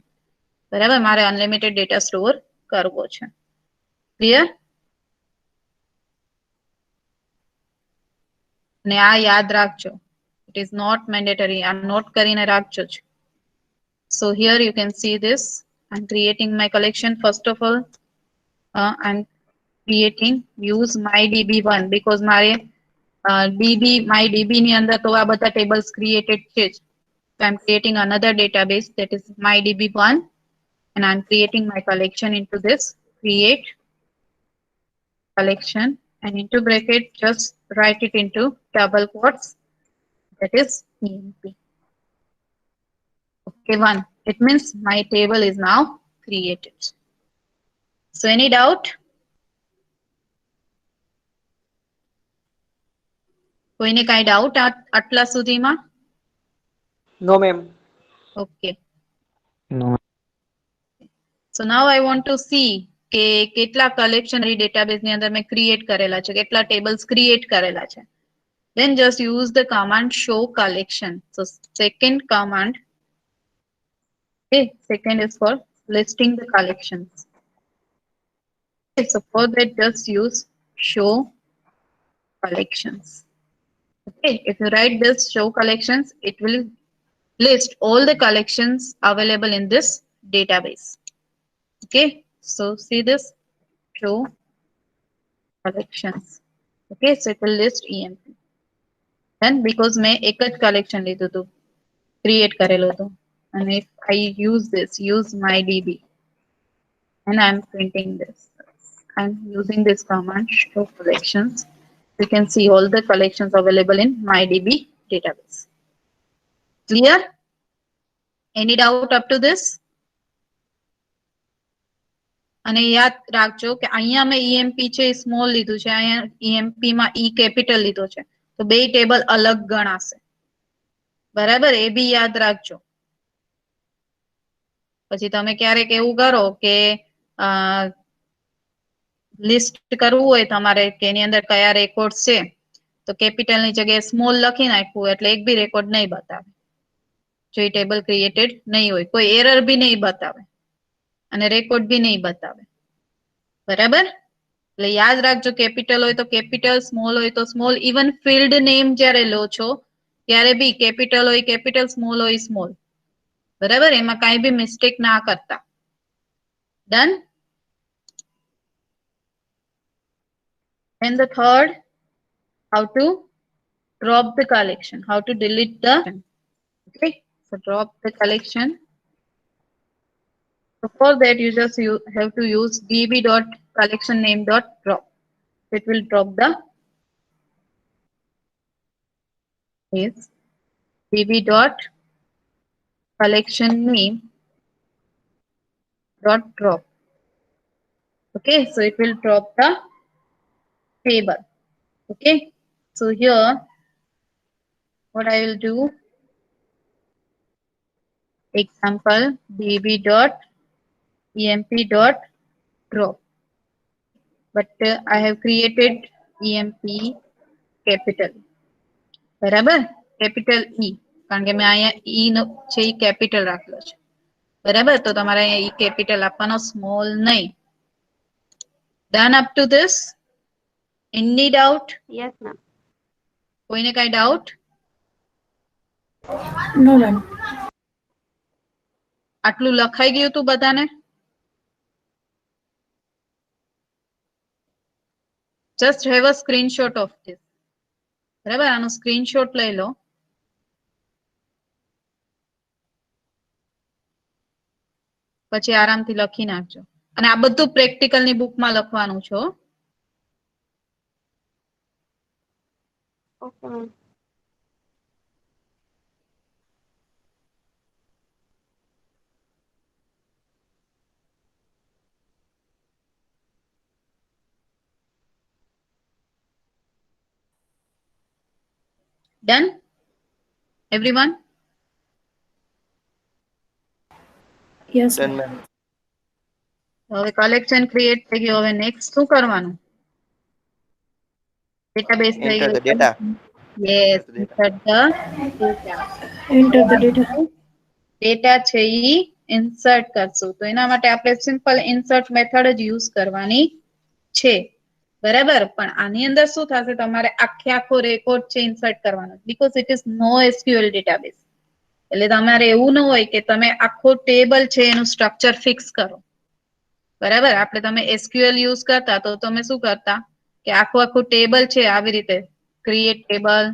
Barabar, મારે unlimited data store કરવો છે. Clear? ને આ યાદ રાખજો. It is not mandatory. I'm not કરીને રાખજો જ. So here you can see this. I'm creating my collection. First of all, I'm creating use mydb1 because મારે mydb ની અંદર તો આ બધા tables created છે. So I'm creating another database, that is mydb1, and I'm creating my collection into this create collection, and into bracket just write it into double quotes, that is emp. Okay, 1. It means my table is now created. So any doubt? કોઈને કાઈ doubt આટલા સુધીમાં? No, ma'am. Okay. No. So now I want to see કે કેટલા collection database ની અંદર મેં create કરેલા છે, કેટલા tables create કરેલા છે. Then just use the command show collection. So second command, okay, second is for listing the collections. Okay, so for that just use show collections. Okay, if you write this show collections, it will list all the collections available in this database. Okay, so see this show collections. Okay, so it will list emp. Then because मैं एक ज collection લીધું હતું, create કરેલો હતો, and if I use this, use mydb, and I'm printing this, I'm using this command show collections. You can see all the collections available in mydb database. Clear? Any doubt up to this? અને યાદ રાખજો કે અહીંયા મેં emp છે small લીધું છે, અહીંયા emp માં e કેપિટલ લીધો છે, તો બે ટેબલ અલગ ગણાશે. બરાબર, એ બી યાદ રાખજો. પછી તમે ક્યારેક એવું કરો કે લિસ્ટ કરવું હોય તમારે કે એની અંદર કયા રેકોર્ડ છે, તો કેપિટલ ની જગ્યાએ સ્મોલ લખી નાખવું એટલે એક બી રેકોર્ડ નહીં બતાવે, જો એ ટેબલ ક્રિએટેડ નહીં હોય. કોઈ એરર બી નહીં બતાવે અને રેકોર્ડ બી નહીં બતાવે. બરાબર, એટલે યાદ રાખજો કેપિટલ હોય તો કેપિટલ, સ્મોલ હોય તો સ્મોલ. ઇવન ફિલ્ડ નેમ જ્યારે લો છો ત્યારે બી કેપિટલ હોય કેપિટલ, સ્મોલ હોય સ્મોલ. બરાબર, એમાં કાંઈ બી મિસ્ટેક ના કરતા. Done. And the third, how to drop the collection, how to delete the, okay, so drop the collection. So for that you just have to use db.collectionname.drop. It will drop the is db.collectionname.drop. Okay, so it will drop the table. Okay, so here what I will do, example db.emp.drop, but I have created emp capital. બરાબર, capital E, કારણ કે મેં અહીંયા E નો છે એ capital રાખેલો છે. બરાબર, તો તમારે અહીંયા E capital આપવાનો, small નહીં. Done up to this? Any doubt? Yes, ma'am. કોઈને કાંઈ doubt? No, ma'am. આટલું લખાઈ ગયું તું બધાને? Just have a screenshot of this. બરાબર, આનો સ્ક્રીનશોટ લઈ લો. પછી આરામથી લખી નાખજો. અને આ બધું પ્રેક્ટિકલની બુકમાં લખવાનું છો. Okay, ma'am. Done? Everyone? Yes, Done, ma'am. ma'am. હવે કલેક્શન ક્રિએટ થઈ ગયું. હવે નેક્સ્ટ શું કરવાનું? ડેટાબેઝ થઈ Enter ગયું. the data. Yes, Enter the data. Insert the data. Enter the data. Data છે ઈ ઇન્સર્ટ કરશું. તો એના માટે આપણે સિમ્પલ ઇન્સર્ટ મેથડ જ યુઝ કરવાની છે. બરાબર? પણ આની અંદર શું થશે? તમારે આખો રેકોર્ડ છે ઇન્સર્ટ કરવાનો, because it is no SQL database. એટલે તમારે એવું ન હોય કે તમે આખો ટેબલ છે એનું સ્ટ્રક્ચર ફિક્સ કરો. બરાબર? આપણે તમે એસક્યુએલ યુઝ કરતા તો તમે શું કરતા કે આખું ટેબલ છે આવી રીતે ક્રિએટ ટેબલ,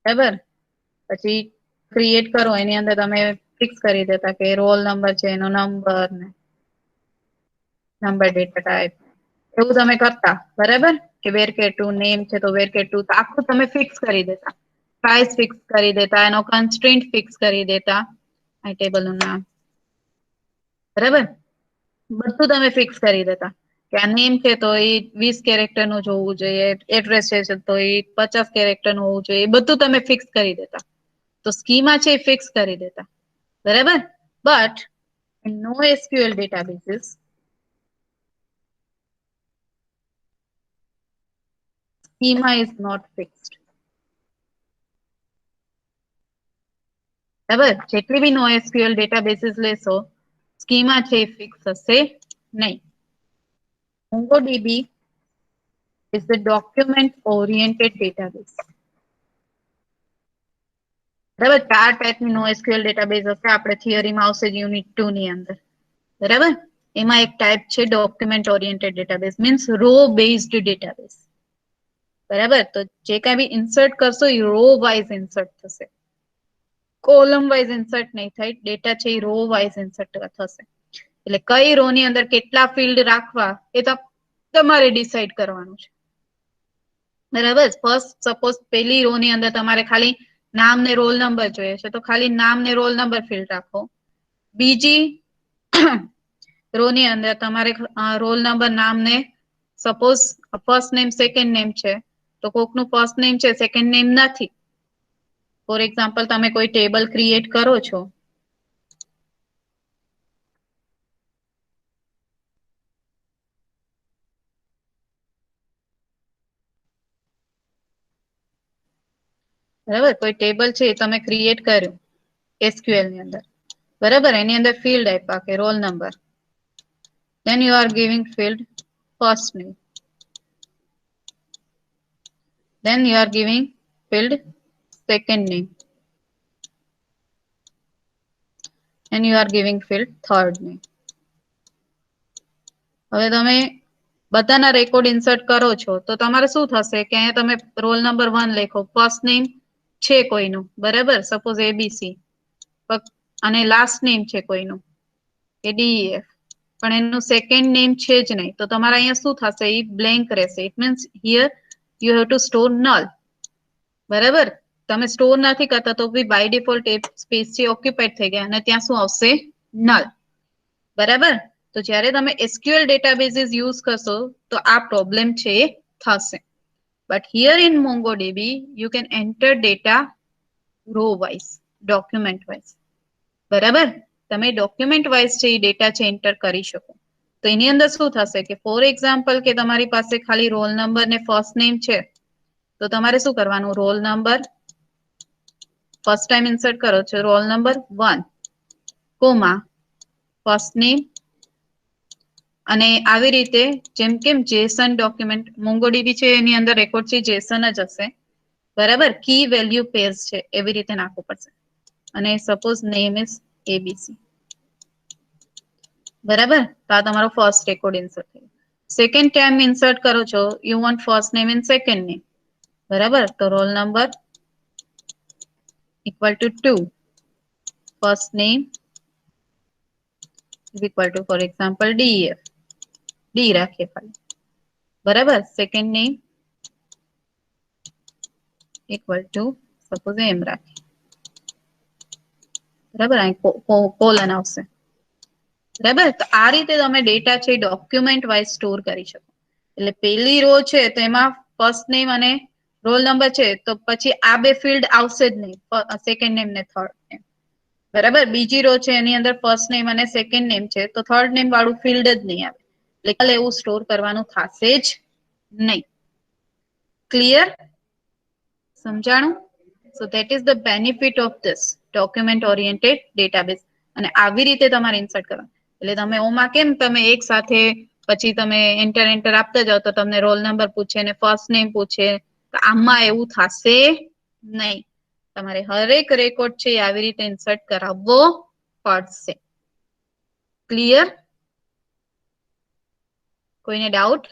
બરાબર? પછી ક્રિએટ કરો એની અંદર તમે ફિક્સ કરી દેતા કે રોલ નંબર છે એનો નંબર ને નંબર ડેટા ટાઈપ એવું તમે કરતા. બરાબર? કે વેરકેટુ નેમ છે તો વેરકેટુ, તો આખું તમે ફિક્સ કરી દેતા. પ્રાઇસ ફિક્સ કરી દેતા, એનો કન્સ્ટ્રેન્ટ ફિક્સ કરી દેતા, આ ટેબલ નું નામ. બરાબર? બધું તમે ફિક્સ કરી દેતા કે આ નેમ છે તો એ 20 કેરેક્ટર નું જોવું જોઈએ, એડ્રેસ છે તો એ 50 કેરેક્ટર નું હોવું જોઈએ, એ બધું તમે ફિક્સ કરી દેતા. તો સ્કીમા છે એ ફિક્સ કરી દેતા. બરાબર? But in NoSQL databases schema is not fixed. બરાબર? જેટલી બી NoSQL databases લેશો સ્કીમા છે એ ફિક્સ હશે નહીં. MongoDB is the document oriented database. બરાબર? 4 ટાઈપની NoSQL database હશે. આપણે થિયરીમાં આવશે યુનિટ 2 ની અંદર. બરાબર? એમાં એક ટાઈપ છે document oriented database, means row based database. બરાબર? તો જે કાંઈ બી ઇન્સર્ટ કરશો એ રો વાઇઝ ઇન્સર્ટ થશે, કોલમ વાઇઝ ઇન્સર્ટ નહીં થાય. ડેટા છે એ રો વાઇઝ ઇન્સર્ટ થશે. એટલે કઈ રો ની અંદર કેટલા ફિલ્ડ રાખવા એ તો તમારે ડિસાઈડ કરવાનું છે. બરાબર? ફર્સ્ટ સપોઝ પેલી રો ની અંદર તમારે ખાલી નામ ને રોલ નંબર જોઈએ છે તો ખાલી નામ ને રોલ નંબર ફિલ્ડ રાખો. બીજી રો ની અંદર તમારે રોલ નંબર, નામ ને suppose first name second name છે તો કોકનું ફર્સ્ટ નેમ છે સેકન્ડ નેમ નથી. ફોર એક્ઝામ્પલ તમે કોઈ ટેબલ ક્રિએટ કરો છો, બરાબર? કોઈ ટેબલ છે એ તમે ક્રિએટ કર્યું એસક્યુએલ ની અંદર. બરાબર? એની અંદર ફિલ્ડ આપ્યા કે roll number, then you are giving field first name, then you are giving field second name, and you are giving field third name. હવે તમે બધાના રેકોર્ડ ઇન્સર્ટ કરો છો તો તમારે શું થશે કે અહીંયા તમે રોલ નંબર 1 લખો, ફર્સ્ટ નેમ છે કોઈનું, બરાબર? સપોઝ એબીસી, અને લાસ્ટ નેમ છે કોઈનું કે ડીઈએફ, પણ એનું સેકન્ડ નેમ છે જ નહીં. તો તમારે અહીંયા શું થશે? એ બ્લેન્ક રહેશે. It means here you have to store null. બરાબર? તમે સ્ટોર નથી કરતા તો બી બાય ડિફોલ્ટ એ સ્પેસ છે ઓક્યુપાઈડ થઈ ગયા અને ત્યાં શું આવશે? નલ. બરાબર? તો જ્યારે તમે એસક્યુએલ ડેટાબેઝીસ યુઝ કરશો તો આ પ્રોબ્લેમ છે એ થશે. But here in MongoDB you can enter data row wise, document wise. બરાબર? તમે ડોક્યુમેન્ટ વાઇઝ છે એ ડેટા છે એન્ટર કરી શકો. તો એની અંદર શું થશે કે ફોર એક્ઝામ્પલ કે તમારી પાસે ખાલી રોલ નંબર ને ફર્સ્ટ નેમ છે તો તમારે શું કરવાનું? Roll number first time insert કરો છો, roll number 1 comma first name, અને આવી રીતે જેમ કેમ જેસન ડોક્યુમેન્ટ MongoDB છે એની અંદર રેકોર્ડ છે જેસન જ હશે. બરાબર? કી વેલ્યુ પેર્સ છે એવી રીતે નાખવું પડશે. અને સપોઝ નેમ ઇઝ એબીસી. બરાબર? તો આ તમારો ફર્સ્ટ રેકોર્ડ ઇન્સર્ટ થયો. સેકન્ડ ટાઈમ ઇન્સર્ટ કરો છો, you want first name and second name. બરાબર? તો roll number equal to 2, first name is equal to for example DEF, D રાખીએ ખાલી. બરાબર? Second name equal to suppose M રાખીએ. બરાબર? અહીં કોલન આવશે. બરાબર? તો આ રીતે તમે ડેટા છે ડોક્યુમેન્ટ વાઇઝ સ્ટોર કરી શકો. એટલે પેલી રો છે તો એમાં ફર્સ્ટ નેમ અને રોલ નંબર છે તો પછી આ બે ફિલ્ડ આવશે જ નહીં, સેકન્ડ નેમ ને થર્ડ નેમ. બરાબર, બીજી રો છે એની અંદર ફર્સ્ટ નેમ અને સેકન્ડ નેમ છે તો થર્ડ નેમ વાળું ફિલ્ડ જ નહીં આવે, એટલે એવું સ્ટોર કરવાનું થશે જ નહીં. ક્લિયર? સમજાણું? So that is the benefit of this document oriented database. અને આવી રીતે તમારે ઇન્સર્ટ કરવાનું. એટલે તમે ઓમાં કેમ તમે એક સાથે પછી તમે એન્ટર આપતા જાઓ તો તમને રોલ નંબર પૂછે ને ફર્સ્ટ નેમ પૂછે, તો આમાં એવું થશે નહીં. તમારે હરેક રેકોર્ડ છે એ આવી રીતે ઇન્સર્ટ કરાવવો પડશે. ક્લિયર? કોઈને ડાઉટ?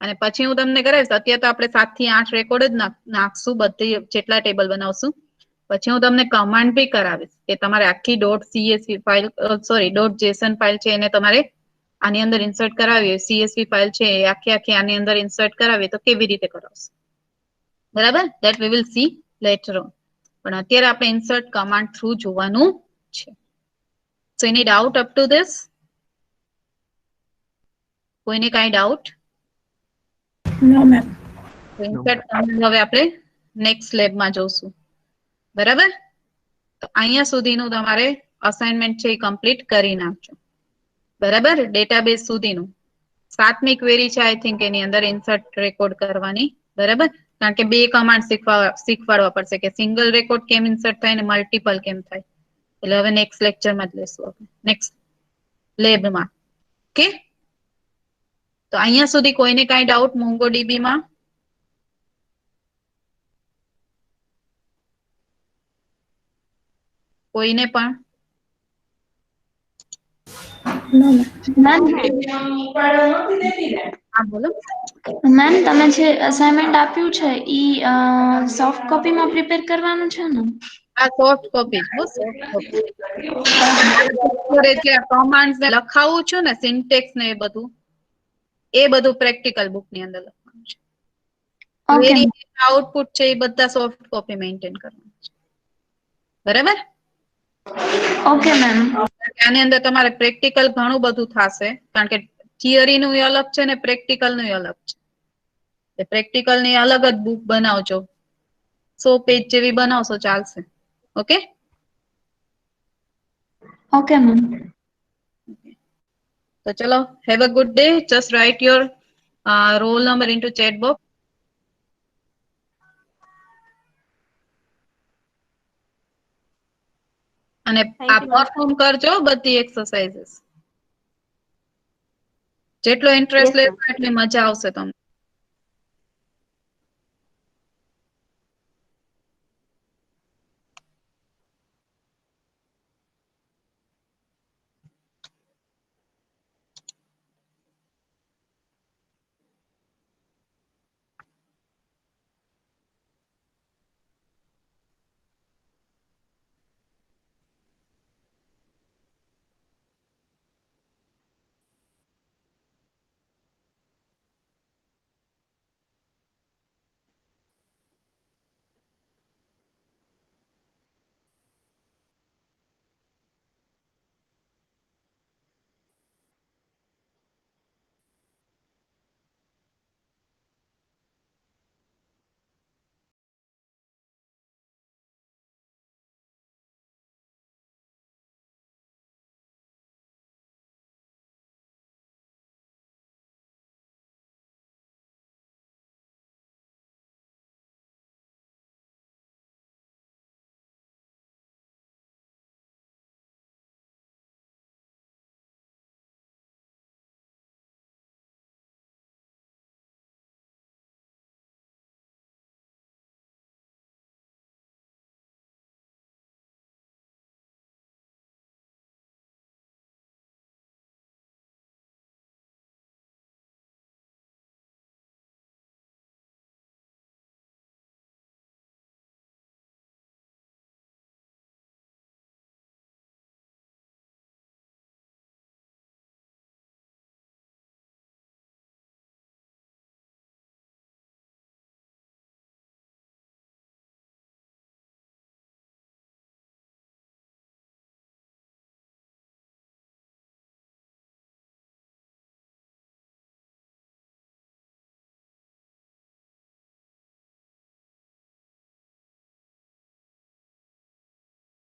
અને પછી હું તમને કરાવીશ. અત્યારે તો આપણે 7 થી 8 રેકોર્ડ જ નાખશું, બધી જેટલા ટેબલ બનાવશું. પછી હું તમને કમાન્ડ બી કરાવીશ કે તમારે આખી .csv ફાઇલ .json ફાઇલ છે એને તમારે આની અંદર ઇન્સર્ટ કરાવી, CSV ફાઇલ છે એ આખી આની અંદર ઇન્સર્ટ કરાવી તો કેવી રીતે કરાવશે. બરાબર, that we will see later on. પણ અત્યારે આપણે ઇન્સર્ટ કમાન્ડ થ્રુ જોવાનું છે. So any doubt up to this? કોઈને કાંઈ doubt? No, ma'am. Insert command હવે આપણે નેક્સ્ટ લેબમાં જોશું. બરાબર, તો અહીંયા સુધીનું તમારે અસાઇનમેન્ટ છે એ કમ્પ્લીટ કરી નાખજો. બરાબર, ડેટાબેઝ સુધીનું 7મી ક્વેરી છે આઈ થિંક એની અંદર ઇન્સર્ટ રેકોર્ડ કરવાની. બરાબર, કારણ કે 2 કમાન્ડ શીખવાડવા પડશે કે સિંગલ રેકોર્ડ કેમ ઇન્સર્ટ થાય ને મલ્ટિપલ કેમ થાય. એટલે હવે નેક્સ્ટ લેક્ચરમાં જ લેશું આપણે, નેક્સ્ટ લેબમાં. ઓકે, તો અહીંયા સુધી કોઈને કાંઈ ડાઉટ મોંગોડીબી માં? કોઈને પણ? No, ma'am. હા બોલો. મેમ તમે જે અસાઇનમેન્ટ આપ્યું છે ઈ સોફ્ટ કોપીમાં પ્રિપેર કરવાનું છે ને? આ સોફ્ટ કોપી છે, સોફ્ટ કોપી. જે કમાન્ડ્સ ને લખાવું છું ને, સિન્ટેક્સ ને એ બધું પ્રેક્ટિકલ બુક ની અંદર લખવાનું છે. ઓકે ક્વેરી આઉટપુટ છે એ બધા સોફ્ટ કોપી મેન્ટેન કરવાનું છે. બરાબર, ઓકે મેમ. આની અંદર તમારે પ્રેક્ટિકલ ઘણું બધું થશે, કારણ કે થિયરી નું અલગ છે ને પ્રેક્ટિકલ નું અલગ છે. પ્રેક્ટિકલ ની અલગ જ બુક બનાવજો, 100 પેજ જેવી બનાવશો ચાલશે. Okay, okay ma'am. તો ચલો, have a good day. Just write your roll number into chat box. અને Thank આ you, ma'am. પરફોર્મ કરજો બધી એક્સરસાઇઝીસ. જેટલો ઇન્ટરેસ્ટ Yes, ma'am. લેશો એટલી મજા આવશે તમને.